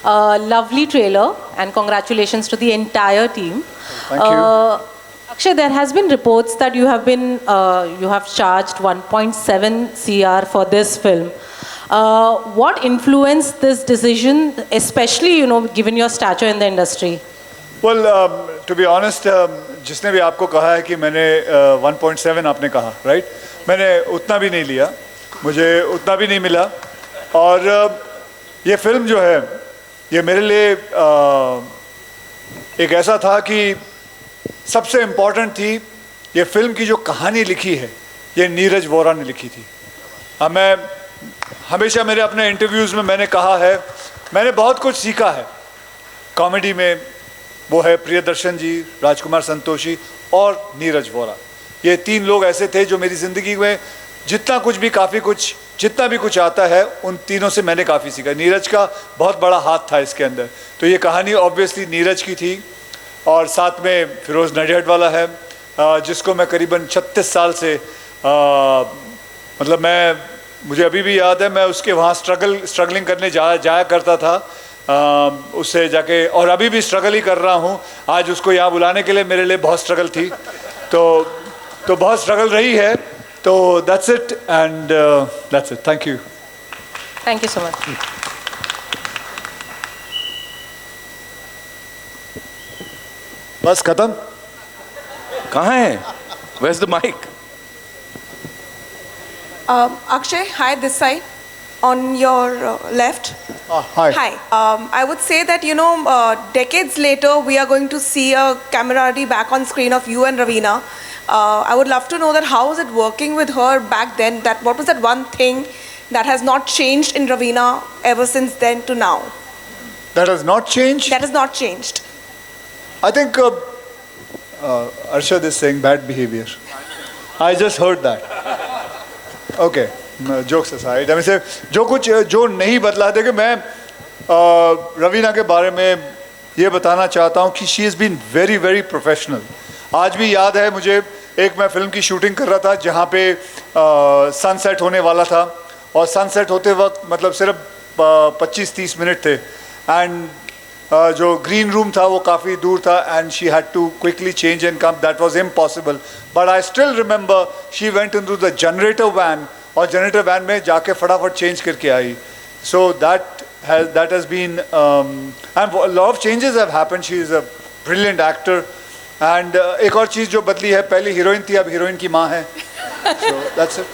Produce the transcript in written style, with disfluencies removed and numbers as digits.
Lovely trailer, and congratulations to the entire team. Thank you. Akshay, there has been reports that you have charged 1.7 CR for this film. What influenced this decision, especially given your stature in the industry? Well, to be honest, जिसने भी आपको कहा है कि मैंने 1.7 आपने कहा, right? मैंने उतना भी नहीं लिया, मुझे उतना भी नहीं मिला, और ये फिल्म जो है ये मेरे लिए एक ऐसा था कि सबसे इम्पोर्टेंट थी, ये फिल्म की जो कहानी लिखी है ये नीरज वोरा ने लिखी थी। मैं हमेशा मेरे अपने इंटरव्यूज़ में मैंने कहा है, मैंने बहुत कुछ सीखा है कॉमेडी में, वो है प्रियदर्शन जी, राजकुमार संतोषी और नीरज वोरा। ये तीन लोग ऐसे थे जो मेरी ज़िंदगी में जितना भी कुछ आता है उन तीनों से मैंने काफ़ी सीखा। नीरज का बहुत बड़ा हाथ था इसके अंदर, तो ये कहानी ऑब्वियसली नीरज की थी, और साथ में फिरोज़ नडियाडवाला है, जिसको मैं करीबन 36 साल से मतलब मुझे अभी भी याद है, मैं उसके वहाँ स्ट्रगलिंग करने जाया करता था, उससे जाके, और अभी भी स्ट्रगल ही कर रहा हूँ। आज उसको यहाँ बुलाने के लिए मेरे लिए बहुत स्ट्रगल थी, तो बहुत स्ट्रगल रही है। तो that's it, and that's it. Thank you. Thank you so much. बस खत्म। कहाँ है? Where's the mic? Akshay, hi, this side, on your left. Hi. Hi. I would say that, decades later, we are going to see a camaraderie back on screen of you and Raveena. I would love to know that how was it working with her back then? What was that one thing that has not changed in Raveena ever since then to now? That has not changed? That has not changed. I think Arshad is saying bad behavior. I just heard that. Okay, jokes aside, I mean, say, जो नहीं बदला, देखिए मैं रवीना के बारे में ये बताना चाहता हूँ कि she is been very very professional. आज भी याद है मुझे, एक मैं फिल्म की शूटिंग कर रहा था जहाँ पे सनसेट होने वाला था, और सनसेट होते वक्त मतलब सिर्फ 25-30 मिनट थे, एंड जो ग्रीन रूम था वो काफ़ी दूर था, and she had to quickly change and come. That was impossible, but I still remember she went into the generator van, और जनरेटर वैन में जाके फटाफट चेंज करके आई। So that has been and lot of changes have happened. She is a brilliant actor, and एक और चीज़ जो बदली है, पहले हीरोइन थी, अब हीरोइन की माँ है। So that's it.